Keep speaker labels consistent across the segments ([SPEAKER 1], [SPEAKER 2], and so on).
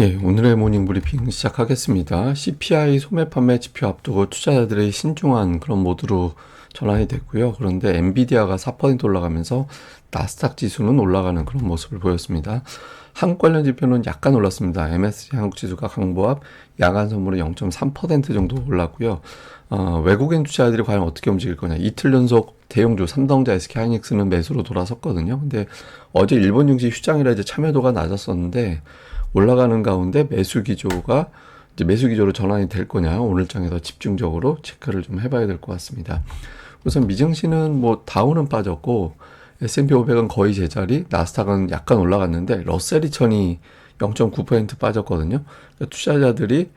[SPEAKER 1] 예, 오늘의 모닝 브리핑 시작하겠습니다. CPI 소매 판매 지표 앞두고 투자자들의 신중한 그런 모드로 전환이 됐고요. 그런데 엔비디아가 4% 올라가면서 나스닥 지수는 올라가는 그런 모습을 보였습니다. 한국 관련 지표는 약간 올랐습니다. MSCI 한국 지수가 강보합 야간 선물은 0.3% 정도 올랐고요. 외국인 투자자들이 과연 어떻게 움직일 거냐. 이틀 연속 대형주 삼성전자, SK하이닉스는 매수로 돌아섰거든요. 근데 어제 일본 증시 휴장이라 이제 참여도가 낮았었는데 올라가는 가운데 매수 기조로 전환이 될 거냐, 오늘 장에서 집중적으로 체크를 좀 해봐야 될 것 같습니다. 우선 미증시는 뭐 다우는 빠졌고 S&P 500은 거의 제자리, 나스닥은 약간 올라갔는데 러셀 2000이 0.9% 빠졌거든요. 그러니까 투자자들이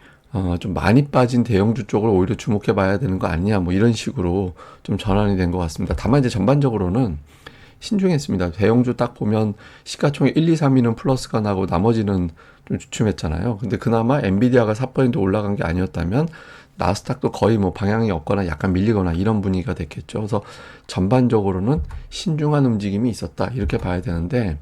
[SPEAKER 1] 좀 많이 빠진 대형주 쪽을 오히려 주목해 봐야 되는 거 아니냐, 뭐 이런 식으로 좀 전환이 된 것 같습니다. 다만 이제 전반적으로는 신중했습니다. 대형주 딱 보면 시가총액 1, 2, 3위는 플러스가 나고 나머지는 좀 주춤했잖아요. 근데 그나마 엔비디아가 4% 올라간 게 아니었다면 나스닥도 거의 뭐 방향이 없거나 약간 밀리거나 이런 분위기가 됐겠죠. 그래서 전반적으로는 신중한 움직임이 있었다, 이렇게 봐야 되는데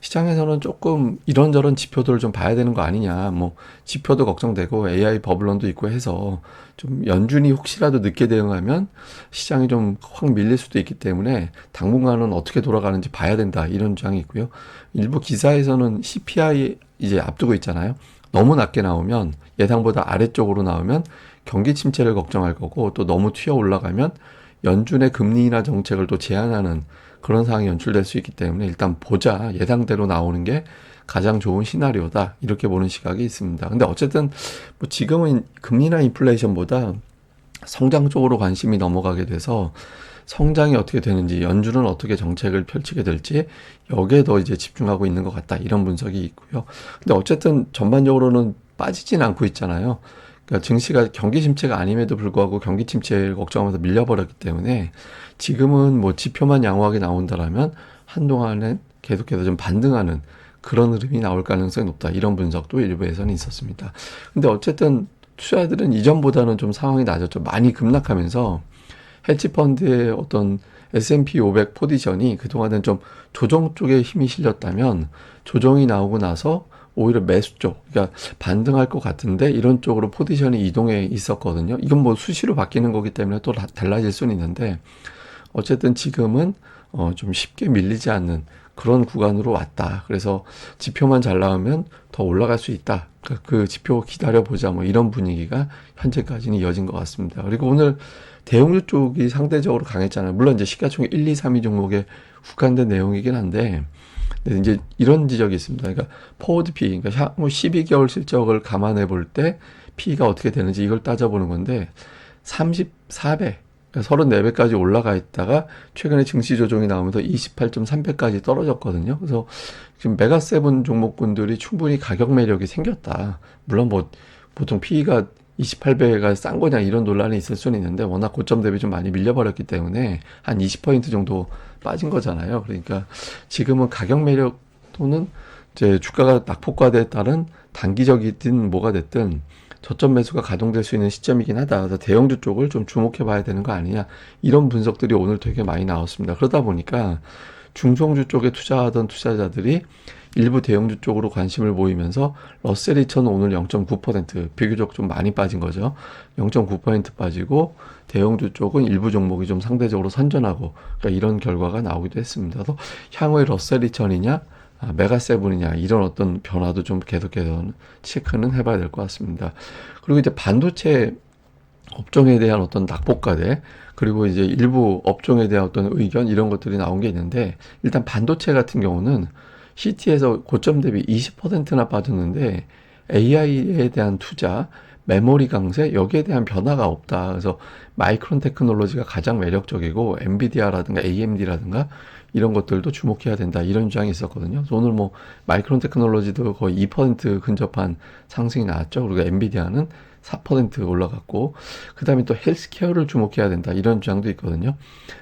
[SPEAKER 1] 시장에서는 조금 이런저런 지표들을 좀 봐야 되는 거 아니냐, 뭐 지표도 걱정되고 AI 버블론도 있고 해서 좀 연준이 혹시라도 늦게 대응하면 시장이 좀 확 밀릴 수도 있기 때문에 당분간은 어떻게 돌아가는지 봐야 된다, 이런 주장이 있고요. 일부 기사에서는 CPI 이제 앞두고 있잖아요. 너무 낮게 나오면, 예상보다 아래쪽으로 나오면 경기 침체를 걱정할 거고, 또 너무 튀어 올라가면 연준의 금리 인하 정책을 또 제한하는 그런 상황이 연출될 수 있기 때문에 일단 보자, 예상대로 나오는 게 가장 좋은 시나리오다, 이렇게 보는 시각이 있습니다. 근데 어쨌든 뭐 지금은 금리나 인플레이션보다 성장 쪽으로 관심이 넘어가게 돼서 성장이 어떻게 되는지, 연준은 어떻게 정책을 펼치게 될지 여기에 더 이제 집중하고 있는 것 같다, 이런 분석이 있고요. 근데 어쨌든 전반적으로는 빠지진 않고 있잖아요. 그러니까 증시가 경기 침체가 아님에도 불구하고 경기 침체를 걱정하면서 밀려버렸기 때문에 지금은 뭐 지표만 양호하게 나온다라면 한동안은 계속해서 좀 반등하는 그런 흐름이 나올 가능성이 높다, 이런 분석도 일부에서는 있었습니다. 근데 어쨌든 투자자들은 이전보다는 좀 상황이 낮았죠. 많이 급락하면서 헤지펀드의 어떤 S&P 500 포지션이 그동안은 좀 조정 쪽에 힘이 실렸다면 조정이 나오고 나서 오히려 매수 쪽, 그러니까 반등할 것 같은데 이런 쪽으로 포지션이 이동해 있었거든요. 이건 뭐 수시로 바뀌는 거기 때문에 또 달라질 수는 있는데 어쨌든 지금은 좀 쉽게 밀리지 않는 그런 구간으로 왔다. 그래서 지표만 잘 나오면 더 올라갈 수 있다. 그러니까 그 지표 기다려보자, 뭐 이런 분위기가 현재까지는 이어진 것 같습니다. 그리고 오늘 대형주 쪽이 상대적으로 강했잖아요. 물론 이제 시가총액 1, 2, 3위 종목에 국한된 내용이긴 한데, 근데 이제 이런 지적이 있습니다. 그러니까 포워드 P, 그러니까 향후 12개월 실적을 감안해 볼 때 P가 어떻게 되는지 이걸 따져보는 건데 34배, 그러니까 34배까지 올라가 있다가 최근에 증시 조정이 나오면서 28.3배까지 떨어졌거든요. 그래서 지금 메가세븐 종목군들이 충분히 가격 매력이 생겼다. 물론 뭐 보통 P가 28배가 싼 거냐 이런 논란이 있을 수는 있는데 워낙 고점 대비 좀 많이 밀려버렸기 때문에 한 20% 정도 빠진 거잖아요. 그러니까 지금은 가격 매력 또는 이제 주가가 낙폭과대에 따른 단기적이든 뭐가 됐든 저점 매수가 가동될 수 있는 시점이긴 하다. 그래서 대형주 쪽을 좀 주목해 봐야 되는 거 아니냐, 이런 분석들이 오늘 되게 많이 나왔습니다. 그러다 보니까 중소형주 쪽에 투자하던 투자자들이 일부 대형주 쪽으로 관심을 보이면서 러셀 2000은 오늘 0.9%, 비교적 좀 많이 빠진 거죠. 0.9% 빠지고 대형주 쪽은 일부 종목이 좀 상대적으로 선전하고, 그러니까 이런 결과가 나오기도 했습니다. 그래서 향후에 러셀 2000이냐 메가세븐이냐, 이런 어떤 변화도 좀 계속해서 체크는 해봐야 될 것 같습니다. 그리고 이제 반도체 업종에 대한 어떤 낙폭과대, 그리고 이제 일부 업종에 대한 어떤 의견, 이런 것들이 나온 게 있는데, 일단 반도체 같은 경우는 CT에서 고점 대비 20%나 빠졌는데 AI에 대한 투자, 메모리 강세, 여기에 대한 변화가 없다. 그래서 마이크론 테크놀로지가 가장 매력적이고 엔비디아라든가 AMD라든가 이런 것들도 주목해야 된다, 이런 주장이 있었거든요. 그래서 오늘 뭐 마이크론 테크놀로지도 거의 2% 근접한 상승이 나왔죠. 그리고 엔비디아는 4% 올라갔고, 그 다음에 또 헬스케어를 주목해야 된다, 이런 주장도 있거든요.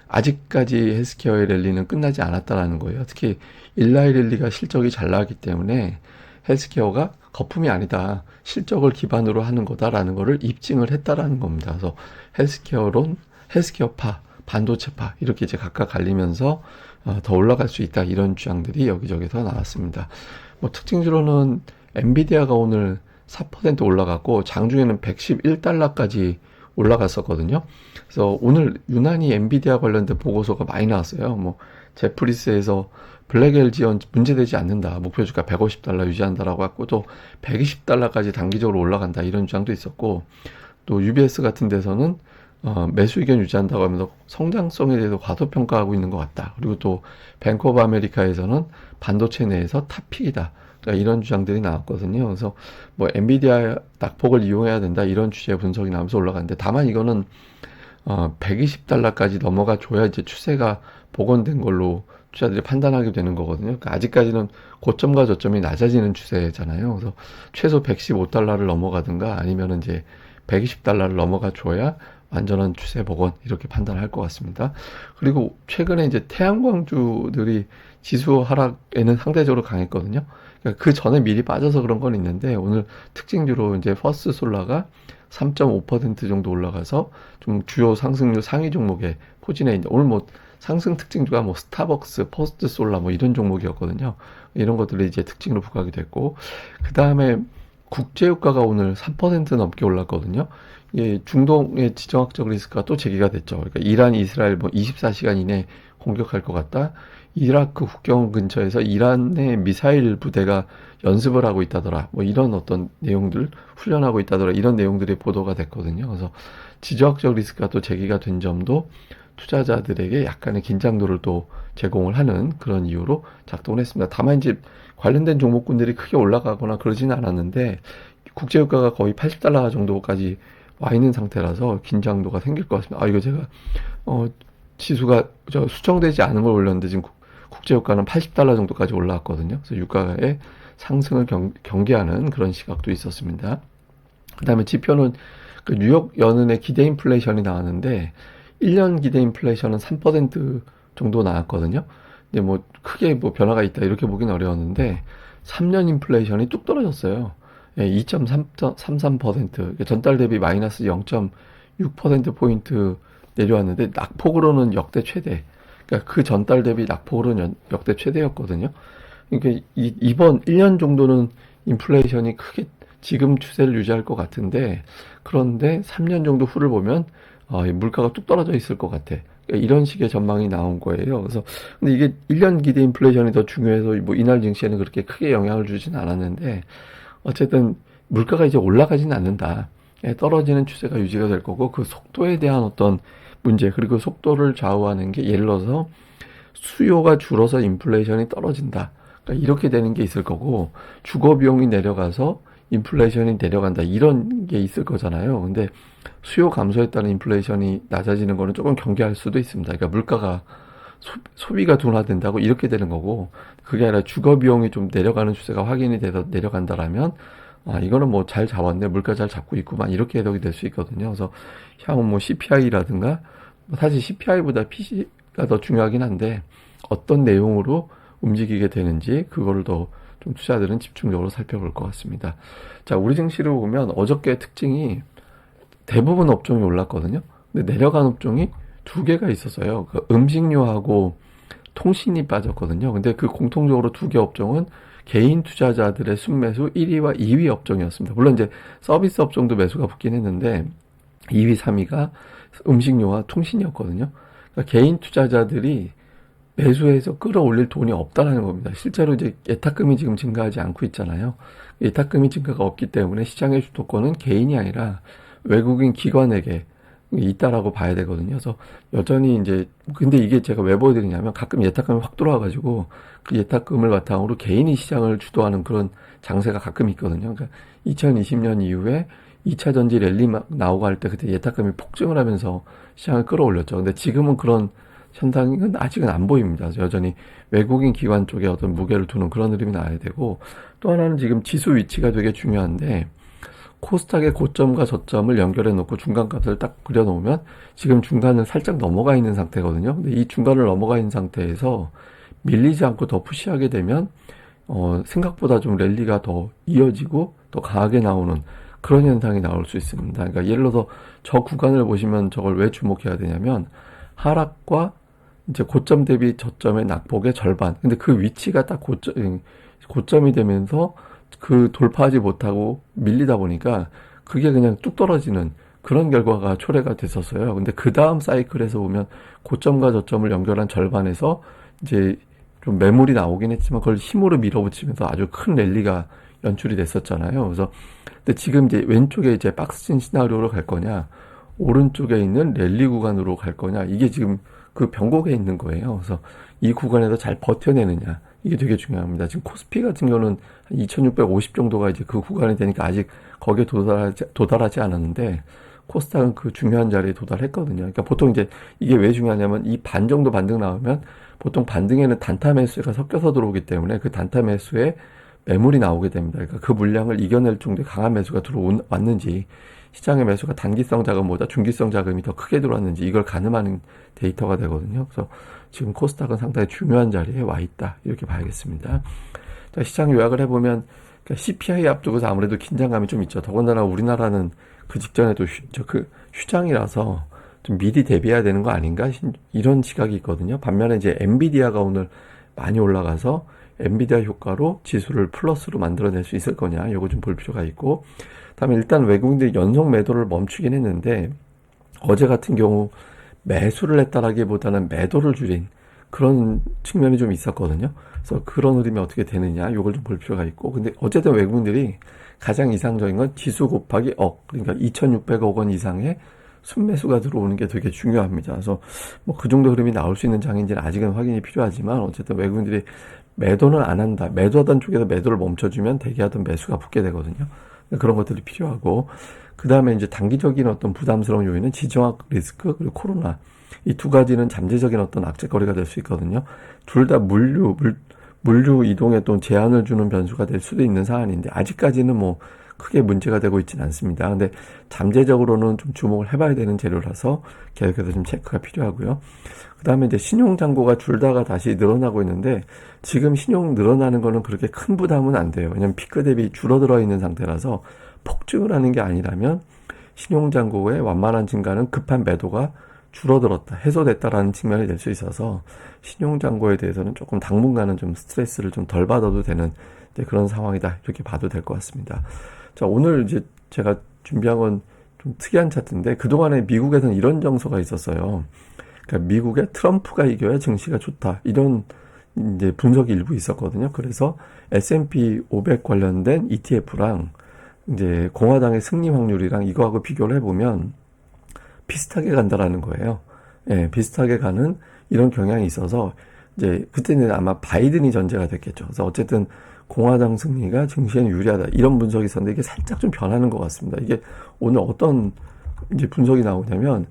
[SPEAKER 1] 아직까지 헬스케어의 랠리는 끝나지 않았다라는 거예요. 특히 일라이 랠리가 실적이 잘 나왔기 때문에 헬스케어가 거품이 아니다, 실적을 기반으로 하는 거다라는 거를 입증을 했다라는 겁니다. 그래서 헬스케어론, 헬스케어파, 반도체파, 이렇게 이제 각각 갈리면서 더 올라갈 수 있다, 이런 주장들이 여기저기서 나왔습니다. 뭐 특징주로는 엔비디아가 오늘 4% 올라갔고 장중에는 111달러까지 올라갔었거든요. 그래서 오늘 유난히 엔비디아 관련된 보고서가 많이 나왔어요. 뭐 제프리스에서 블랙 LG 문제되지 않는다. 목표 주가 150달러 유지한다라고 했고 또 120달러까지 단기적으로 올라간다. 이런 주장도 있었고 또 UBS 같은 데서는 매수 의견 유지한다고 하면서 성장성에 대해서 과소평가하고 있는 것 같다. 그리고 또 뱅크 오브 아메리카에서는 반도체 내에서 탑픽이다. 그러니까 이런 주장들이 나왔거든요. 그래서 뭐 엔비디아 낙폭을 이용해야 된다. 이런 취지의 분석이 나오면서 올라갔는데 다만 이거는 120달러까지 넘어가 줘야 이제 추세가 복원된 걸로 투자들이 판단하게 되는 거거든요. 그러니까 아직까지는 고점과 저점이 낮아지는 추세잖아요. 그래서 최소 115달러를 넘어가든가 아니면 이제 120달러를 넘어가 줘야 완전한 추세 복원 이렇게 판단할 것 같습니다. 그리고 최근에 이제 태양광주들이 지수 하락에는 상대적으로 강했거든요. 그러니까 그 전에 미리 빠져서 그런 건 있는데 오늘 특징주로 이제 퍼스트 솔라가 3.5% 정도 올라가서 좀 주요 상승률 상위 종목에 포진해 있는데 오늘 뭐 상승 특징주가 뭐 스타벅스, 퍼스트 솔라 뭐 이런 종목이었거든요. 이런 것들이 이제 특징으로 부각이 됐고 그 다음에 국제유가가 오늘 3% 넘게 올랐거든요. 예, 중동의 지정학적 리스크가 또 제기가 됐죠. 그러니까 이란, 이스라엘 뭐 24시간 이내 공격할 것 같다. 이라크 국경 근처에서 이란의 미사일 부대가 연습을 하고 있다더라. 뭐 이런 어떤 내용들, 훈련하고 있다더라. 이런 내용들이 보도가 됐거든요. 그래서 지정학적 리스크가 또 제기가 된 점도 투자자들에게 약간의 긴장도를 또 제공을 하는 그런 이유로 작동을 했습니다. 다만 이제 관련된 종목군들이 크게 올라가거나 그러지는 않았는데 국제유가가 거의 80달러 정도까지 와 있는 상태라서 긴장도가 생길 것 같습니다. 이거 제가 지수가 수정되지 않은 걸 올렸는데 지금 국제유가는 80달러 정도까지 올라왔거든요. 그래서 유가의 상승을 경계하는 그런 시각도 있었습니다. 그 다음에 지표는 그 뉴욕 연은의 기대 인플레이션이 나왔는데 1년 기대 인플레이션은 3% 정도 나왔거든요. 근데 뭐 크게 뭐 변화가 있다 이렇게 보긴 어려웠는데 3년 인플레이션이 뚝 떨어졌어요. 2.33%. 전달 대비 마이너스 0.6%포인트 내려왔는데 낙폭으로는 역대 최대. 그러니까 그 전달 대비 낙폭으로는 역대 최대였거든요. 그러니까 이번 1년 정도는 인플레이션이 크게 지금 추세를 유지할 것 같은데 그런데 3년 정도 후를 보면 물가가 뚝 떨어져 있을 것 같아. 그러니까 이런 식의 전망이 나온 거예요. 그래서 근데 이게 1년 기대 인플레이션이 더 중요해서 뭐 이날 증시에는 그렇게 크게 영향을 주진 않았는데 어쨌든 물가가 이제 올라가지는 않는다. 떨어지는 추세가 유지가 될 거고 그 속도에 대한 어떤 문제 그리고 속도를 좌우하는 게 예를 들어서 수요가 줄어서 인플레이션이 떨어진다. 그러니까 이렇게 되는 게 있을 거고 주거 비용이 내려가서 인플레이션이 내려간다. 이런 게 있을 거잖아요. 근데 수요 감소에 따른 인플레이션이 낮아지는 거는 조금 경계할 수도 있습니다. 그러니까 물가가 소비가 둔화된다고 이렇게 되는 거고 그게 아니라 주거 비용이 좀 내려가는 추세가 확인이 돼서 내려간다라면 이거는 뭐 잘 잡았네 물가 잘 잡고 있구만 이렇게 해석이 될 수 있거든요. 그래서 향후 뭐 CPI라든가 사실 CPI보다 PC가 더 중요하긴 한데 어떤 내용으로 움직이게 되는지 그거를 더 좀 투자들은 집중적으로 살펴볼 것 같습니다. 자, 우리 증시를 보면 어저께 특징이 대부분 업종이 올랐거든요. 근데 내려간 업종이 두 개가 있었어요. 그 음식료하고 통신이 빠졌거든요. 근데 그 공통적으로 두 개 업종은 개인 투자자들의 순매수 1위와 2위 업종이었습니다. 물론 이제 서비스 업종도 매수가 붙긴 했는데 2위, 3위가 음식료와 통신이었거든요. 그러니까 개인 투자자들이 매수해서 끌어올릴 돈이 없다는 겁니다. 실제로 이제 예탁금이 지금 증가하지 않고 있잖아요. 예탁금이 증가가 없기 때문에 시장의 주도권은 개인이 아니라 외국인 기관에게 있다라고 봐야 되거든요. 그래서 여전히 이제 근데 이게 제가 왜 보여드리냐면 가끔 예탁금이 확 들어와가지고 그 예탁금을 바탕으로 개인이 시장을 주도하는 그런 장세가 가끔 있거든요. 그러니까 2020년 이후에 2차 전지 랠리 막 나오고 할 때 그때 예탁금이 폭증을 하면서 시장을 끌어올렸죠. 근데 지금은 그런 현상은 아직은 안 보입니다. 여전히 외국인 기관 쪽에 어떤 무게를 두는 그런 흐름이 나야 되고 또 하나는 지금 지수 위치가 되게 중요한데 코스닥의 고점과 저점을 연결해 놓고 중간값을 딱 그려 놓으면 지금 중간을 살짝 넘어가 있는 상태거든요. 근데 이 중간을 넘어가 있는 상태에서 밀리지 않고 더 푸시하게 되면 생각보다 좀 랠리가 더 이어지고 더 강하게 나오는 그런 현상이 나올 수 있습니다. 그러니까 예를 들어서 저 구간을 보시면 저걸 왜 주목해야 되냐면 하락과 이제 고점 대비 저점의 낙폭의 절반. 근데 그 위치가 딱 고점이 되면서 그 돌파하지 못하고 밀리다 보니까 그게 그냥 뚝 떨어지는 그런 결과가 초래가 됐었어요. 근데 그 다음 사이클에서 보면 고점과 저점을 연결한 절반에서 이제 좀 매물이 나오긴 했지만 그걸 힘으로 밀어붙이면서 아주 큰 랠리가 연출이 됐었잖아요. 그래서 근데 지금 이제 왼쪽에 이제 박스진 시나리오로 갈 거냐, 오른쪽에 있는 랠리 구간으로 갈 거냐, 이게 지금 그 변곡에 있는 거예요. 그래서 이 구간에서 잘 버텨내느냐, 이게 되게 중요합니다. 지금 코스피 같은 경우는 2650 정도가 이제 그 구간이 되니까 아직 거기에 도달하지 않았는데, 코스닥은 그 중요한 자리에 도달했거든요. 그러니까 보통 이제 이게 왜 중요하냐면 이 반 정도 반등 나오면 보통 반등에는 단타 매수가 섞여서 들어오기 때문에 그 단타 매수에 매물이 나오게 됩니다. 그러니까 그 물량을 이겨낼 정도의 강한 매수가 들어왔는지, 시장의 매수가 단기성 자금보다 중기성 자금이 더 크게 들어왔는지 이걸 가늠하는 데이터가 되거든요. 그래서 지금 코스닥은 상당히 중요한 자리에 와 있다, 이렇게 봐야겠습니다. 자, 시장 요약을 해보면 그러니까 CPI 앞두고서 아무래도 긴장감이 좀 있죠. 더군다나 우리나라는 그 직전에도 휴장이라서 좀 미리 대비해야 되는 거 아닌가, 이런 시각이 있거든요. 반면에 이제 엔비디아가 오늘 많이 올라가서 엔비디아 효과로 지수를 플러스로 만들어낼 수 있을 거냐, 요거 좀 볼 필요가 있고, 다음에 일단 외국인들이 연속 매도를 멈추긴 했는데 어제 같은 경우 매수를 했다라기보다는 매도를 줄인 그런 측면이 좀 있었거든요. 그래서 그런 흐름이 어떻게 되느냐, 요걸 좀 볼 필요가 있고, 근데 어쨌든 외국인들이 가장 이상적인 건 지수 곱하기 그러니까 2,600억 원 이상의 순매수가 들어오는 게 되게 중요합니다. 그래서 뭐 그 정도 흐름이 나올 수 있는 장인지는 아직은 확인이 필요하지만, 어쨌든 외국인들이 매도는 안 한다, 매도하던 쪽에서 매도를 멈춰주면 대기하던 매수가 붙게 되거든요. 그런 것들이 필요하고, 그 다음에 이제 단기적인 어떤 부담스러운 요인은 지정학 리스크, 그리고 코로나, 이 두 가지는 잠재적인 어떤 악재거리가 될 수 있거든요. 둘 다 물류 이동에 또 제한을 주는 변수가 될 수도 있는 사안인데 아직까지는 뭐 크게 문제가 되고 있지는 않습니다. 근데 잠재적으로는 좀 주목을 해봐야 되는 재료라서 계속해서 좀 체크가 필요하고요. 그 다음에 이제 신용잔고가 줄다가 다시 늘어나고 있는데, 지금 신용 늘어나는 거는 그렇게 큰 부담은 안 돼요. 왜냐면 피크 대비 줄어들어 있는 상태라서 폭증을 하는 게 아니라면 신용잔고의 완만한 증가는 급한 매도가 줄어들었다, 해소됐다라는 측면이 될 수 있어서 신용잔고에 대해서는 조금 당분간은 좀 스트레스를 좀 덜 받아도 되는 그런 상황이다, 이렇게 봐도 될 것 같습니다. 자, 오늘 이제 제가 준비한 건 좀 특이한 차트인데, 그동안에 미국에서는 이런 정서가 있었어요. 그러니까 미국의 트럼프가 이겨야 증시가 좋다, 이런 이제 분석이 일부 있었거든요. 그래서 S&P 500 관련된 ETF랑 이제 공화당의 승리 확률이랑 이거하고 비교를 해보면 비슷하게 간다라는 거예요. 예, 비슷하게 가는 이런 경향이 있어서 이제 그때는 아마 바이든이 전제가 됐겠죠. 그래서 어쨌든 공화당 승리가 증시에는 유리하다, 이런 분석이 있었는데 이게 살짝 좀 변하는 것 같습니다. 이게 오늘 어떤 이제 분석이 나오냐면,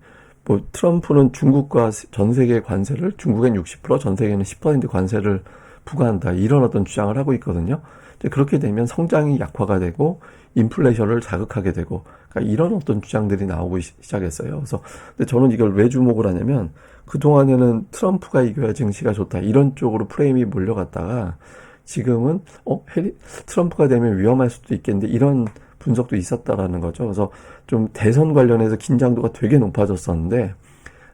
[SPEAKER 1] 뭐 트럼프는 중국과 전 세계 관세를, 중국엔 60%, 전 세계는 10% 관세를 부과한다, 이런 어떤 주장을 하고 있거든요. 그렇게 되면 성장이 약화가 되고 인플레이션을 자극하게 되고, 그러니까 이런 어떤 주장들이 나오기 시작했어요. 그래서 근데 저는 이걸 왜 주목을 하냐면, 그동안에는 트럼프가 이겨야 증시가 좋다, 이런 쪽으로 프레임이 몰려갔다가 지금은 트럼프가 되면 위험할 수도 있겠는데, 이런 분석도 있었다라는 거죠. 그래서 좀 대선 관련해서 긴장도가 되게 높아졌었는데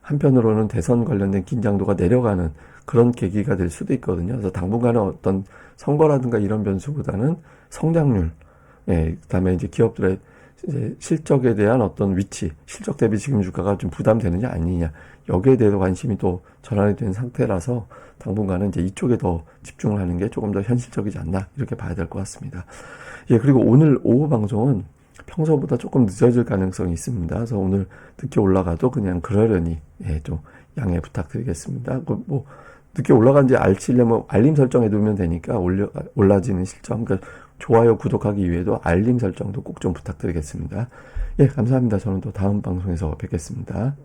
[SPEAKER 1] 한편으로는 대선 관련된 긴장도가 내려가는 그런 계기가 될 수도 있거든요. 그래서 당분간은 어떤 선거라든가 이런 변수보다는 성장률, 그다음에 이제 기업들의 이제 실적에 대한 어떤 위치, 실적 대비 지금 주가가 좀 부담되느냐 아니냐, 여기에 대해서 관심이 또 전환이 된 상태라서 당분간은 이제 이쪽에 더 집중을 하는 게 조금 더 현실적이지 않나, 이렇게 봐야 될 것 같습니다. 예, 그리고 오늘 오후 방송은 평소보다 조금 늦어질 가능성이 있습니다. 그래서 오늘 늦게 올라가도 그냥 그러려니 좀 양해 부탁드리겠습니다. 뭐 늦게 올라간지 알리려면 알림 설정해 두면 되니까 올라지는 실점, 그러니까 좋아요, 구독하기 위해도 알림 설정도 꼭 좀 부탁드리겠습니다. 예, 감사합니다. 저는 또 다음 방송에서 뵙겠습니다.